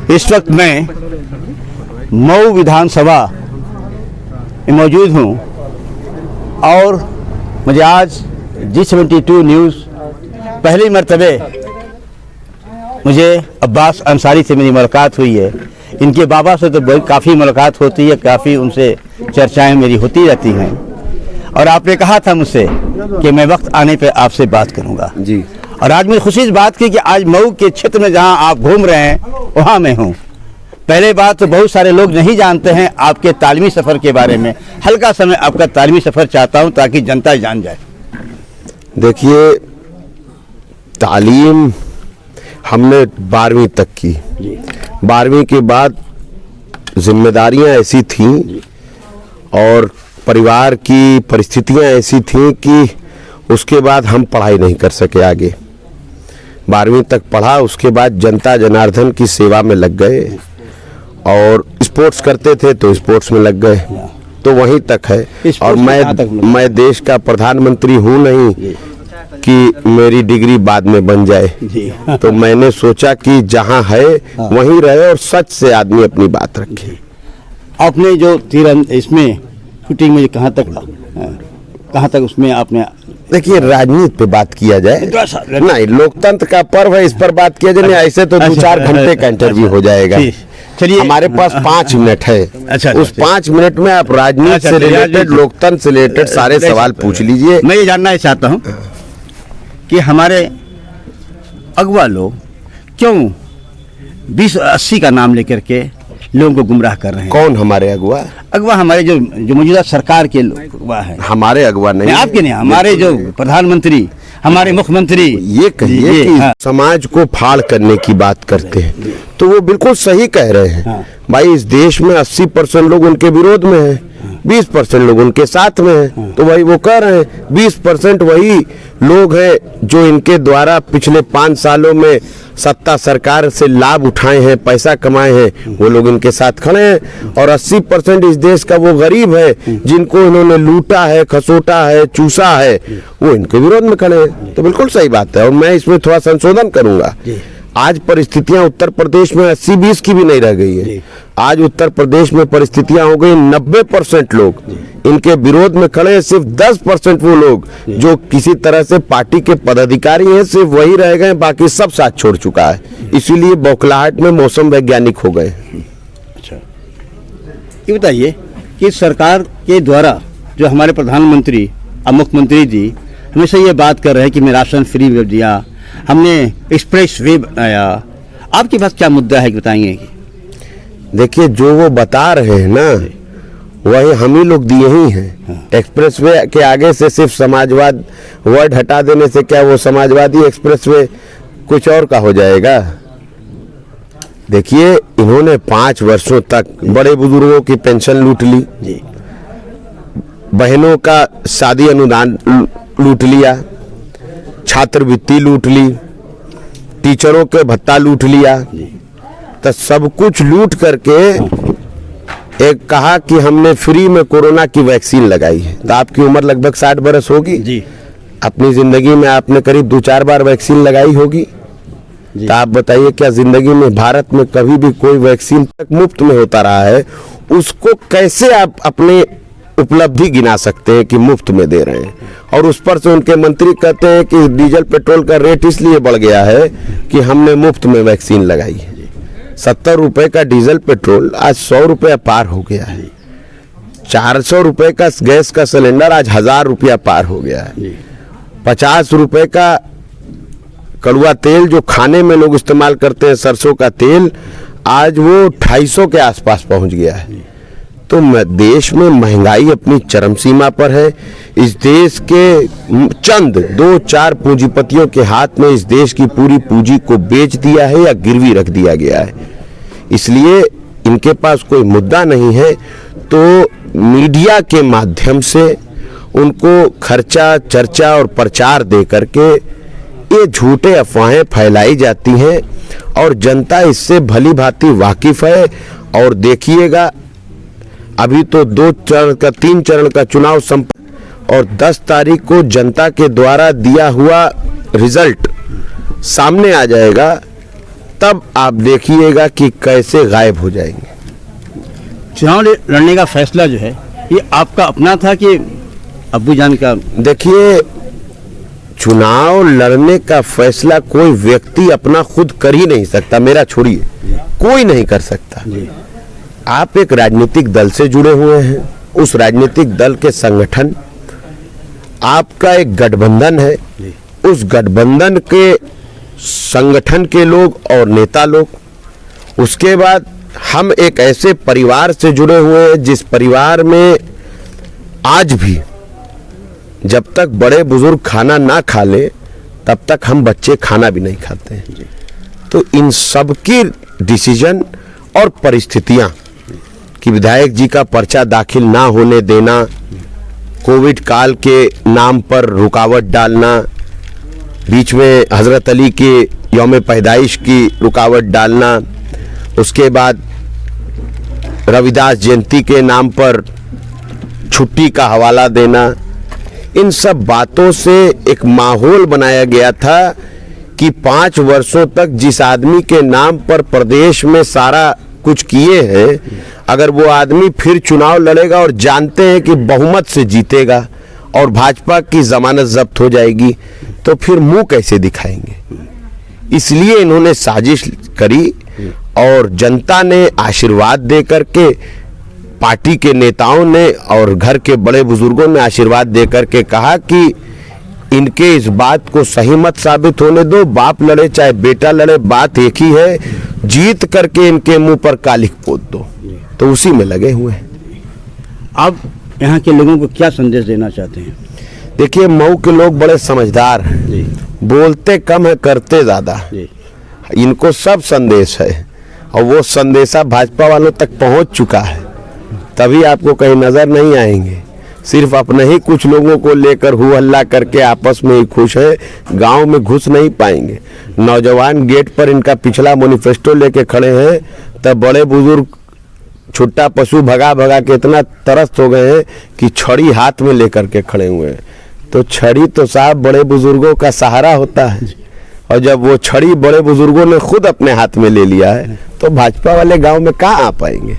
इस वक्त मैं मऊ विधानसभा में मौजूद हूँ और मुझे आज G72 न्यूज़ पहली मर्तबे मुझे अब्बास अंसारी से मेरी मुलाकात हुई है। इनके बाबा से तो काफ़ी मुलाकात होती है, काफ़ी उनसे चर्चाएं मेरी होती रहती हैं और आपने कहा था मुझसे कि मैं वक्त आने पे आपसे बात करूंगा जी। और आज मुझे खुशी इस बात की कि आज मऊ के क्षेत्र में जहां आप घूम रहे हैं वहां मैं हूं। पहले बात तो बहुत सारे लोग नहीं जानते हैं आपके तालीमी सफ़र के बारे में। हल्का समय आपका तालीमी सफ़र चाहता हूं ताकि जनता जान जाए। देखिए, तालीम हमने 12वीं तक की। 12वीं के बाद जिम्मेदारियां ऐसी थीं और परिवार की परिस्थितियां ऐसी थीं कि उसके बाद हम पढ़ाई नहीं कर सके आगे। 12वीं तक पढ़ा, उसके बाद जनता जनार्दन की सेवा में लग गए और स्पोर्ट्स करते थे तो स्पोर्ट्स में लग गए, तो वहीं तक है। और मैं देश का प्रधानमंत्री हूँ नहीं कि मेरी डिग्री बाद में बन जाए। तो मैंने सोचा कि जहाँ है वहीं रहे और सच से आदमी अपनी बात रखे। आपने जो इसमें शूटिंग में कहाँ तक उसमें आपने, देखिए, राजनीति पे बात किया जाए नहीं, लोकतंत्र का पर्व है, इस पर बात किया जाए। ऐसे तो 2-4 घंटे का इंटरव्यू हो जाएगा। चलिए, हमारे पास 5 मिनट है। उस 5 मिनट में आप राजनीति से रिलेटेड, लोकतंत्र से रिलेटेड सारे सवाल पूछ लीजिए। मैं ये जानना चाहता हूँ कि हमारे अगवा लोग क्यों 2080 का नाम लेकर के लोगों को गुमराह कर रहे हैं? कौन हमारे अगवा? अगवा हमारे जो मौजूदा सरकार के अगवा है। हमारे अगवा नहीं, आपके नहीं, हमारे जो प्रधानमंत्री, हमारे मुख्यमंत्री। ये कहिए कि समाज को फाड़ करने की बात करते हैं तो वो बिल्कुल सही कह रहे हैं। भाई, इस देश में 80% लोग उनके विरोध में हैं, 20% लोग उनके साथ में हैं। तो भाई वो कह रहे हैं 20% वही लोग हैं जो इनके द्वारा पिछले 5 सालों में सत्ता सरकार से लाभ उठाए हैं, पैसा कमाए हैं, वो लोग इनके साथ खड़े हैं। और 80% इस देश का वो गरीब है जिनको इन्होंने लूटा है, खसोटा है, चूसा है, वो इनके विरोध में खड़े हैं। तो बिल्कुल सही बात है और मैं इसमें थोड़ा संशोधन करूंगा। आज परिस्थितियां उत्तर प्रदेश में 80-20 की भी नहीं रह गई है। आज उत्तर प्रदेश में परिस्थितियां हो गई 90% लोग इनके विरोध में खड़े हैं। सिर्फ 10% वो लोग जो किसी तरह से पार्टी के पदाधिकारी हैं, सिर्फ वही रह गए, बाकी सब साथ छोड़ चुका है। इसीलिए बौखलाहट में मौसम वैज्ञानिक हो गए। अच्छा, ये बताइए कि सरकार के द्वारा जो हमारे प्रधानमंत्री और मुख्यमंत्री जी हमेशा ये बात कर रहे हैं कि मैं राशन फ्री दिया, हमने एक्सप्रेस वे बनाया, आपके पास क्या मुद्दा है बताएंगे? देखिए, जो वो बता रहे हैं ना, वही हम ही लोग दिए ही हैं। एक्सप्रेस वे के आगे से सिर्फ समाजवाद वर्ड हटा देने से क्या वो समाजवादी एक्सप्रेस वे कुछ और का हो जाएगा? देखिए, इन्होंने 5 वर्षों तक बड़े बुजुर्गों की पेंशन लूट ली, बहनों का शादी अनुदान लूट लिया, छात्रवृत्ति लूट ली, टीचरों के भत्ता लूट लिया। तो सब कुछ लूट करके एक कहा कि हमने फ्री में कोरोना की वैक्सीन लगाई है। तो आपकी उम्र लगभग 60 बरस होगी जी। अपनी जिंदगी में आपने करीब 2-4 बार वैक्सीन लगाई होगी। तो आप बताइए, क्या जिंदगी में भारत में कभी भी कोई वैक्सीन तक मुफ्त में होता रहा है? उसको कैसे आप अपने उपलब्धि गिना सकते हैं कि मुफ्त में दे रहे हैं? और उस पर से उनके मंत्री कहते हैं कि डीजल पेट्रोल का रेट इसलिए बढ़ गया है कि हमने मुफ्त में वैक्सीन लगाई है। 70 रुपए का डीजल पेट्रोल आज 100 रुपया पार हो गया है। 400 रुपए का गैस का सिलेंडर आज 1000 रुपया पार हो गया है। 50 रुपए का कड़वा तेल जो खाने में लोग इस्तेमाल करते हैं, सरसों का तेल, आज वो 250 के आसपास पहुंच गया है। तो देश में महंगाई अपनी चरम सीमा पर है। इस देश के चंद 2-4 पूंजीपतियों के हाथ में इस देश की पूरी पूंजी को बेच दिया है या गिरवी रख दिया गया है। इसलिए इनके पास कोई मुद्दा नहीं है। तो मीडिया के माध्यम से उनको खर्चा, चर्चा और प्रचार दे करके ये झूठे अफवाहें फैलाई जाती हैं और जनता इससे भली भांति वाकिफ है। और देखिएगा, अभी तो 3 चरण का चुनाव संपन्न और 10 तारीख को जनता के द्वारा दिया हुआ रिजल्ट सामने आ जाएगा तब आप देखिएगा कि कैसे गायब हो जाएंगे। चुनाव लड़ने का फैसला जो है ये आपका अपना था कि अब्बू जान का? देखिए, चुनाव लड़ने का फैसला कोई व्यक्ति अपना खुद कर ही नहीं सकता, मेरा छोड़िए, कोई नहीं कर सकता। आप एक राजनीतिक दल से जुड़े हुए हैं, उस राजनीतिक दल के संगठन, आपका एक गठबंधन है, उस गठबंधन के संगठन के लोग और नेता लोग, उसके बाद हम एक ऐसे परिवार से जुड़े हुए हैं जिस परिवार में आज भी जब तक बड़े बुजुर्ग खाना ना खा ले तब तक हम बच्चे खाना भी नहीं खाते हैं। तो इन सब की डिसीजन और परिस्थितियां कि विधायक जी का पर्चा दाखिल ना होने देना, कोविड काल के नाम पर रुकावट डालना, बीच में हजरत अली के यौम पैदाइश की रुकावट डालना, उसके बाद रविदास जयंती के नाम पर छुट्टी का हवाला देना, इन सब बातों से एक माहौल बनाया गया था कि 5 वर्षों तक जिस आदमी के नाम पर प्रदेश में सारा कुछ किए हैं, अगर वो आदमी फिर चुनाव लड़ेगा और जानते हैं कि बहुमत से जीतेगा और भाजपा की जमानत जब्त हो जाएगी, तो फिर मुंह कैसे दिखाएंगे। इसलिए इन्होंने साजिश करी और जनता ने आशीर्वाद दे करके, पार्टी के नेताओं ने और घर के बड़े बुजुर्गों ने आशीर्वाद दे करके कहा कि इनके इस बात को सही मत साबित होने दो, बाप लड़े चाहे बेटा लड़े, बात एक ही है, जीत करके इनके मुंह पर कालिख पोत दो। तो उसी में लगे हुए हैं। आप यहाँ के लोगों को क्या संदेश देना चाहते हैं? देखिए, मऊ के लोग बड़े समझदार हैं, बोलते कम है करते ज्यादा। इनको सब संदेश है और वो संदेशा भाजपा वालों तक पहुंच चुका है, तभी आपको कहीं नजर नहीं आएंगे। सिर्फ अपने ही कुछ लोगों को लेकर हु हल्ला करके आपस में ही खुश है, गांव में घुस नहीं पाएंगे। नौजवान गेट पर इनका पिछला मैनिफेस्टो लेके खड़े हैं, तब बड़े बुजुर्ग छुट्टा पशु भगा भगा के इतना तरस्त हो गए हैं कि छड़ी हाथ में लेकर के खड़े हुए हैं। तो छड़ी तो साहब बड़े बुजुर्गों का सहारा होता है, और जब वो छड़ी बड़े बुजुर्गों ने खुद अपने हाथ में ले लिया है तो भाजपा वाले गांव में कहाँ आ पाएंगे।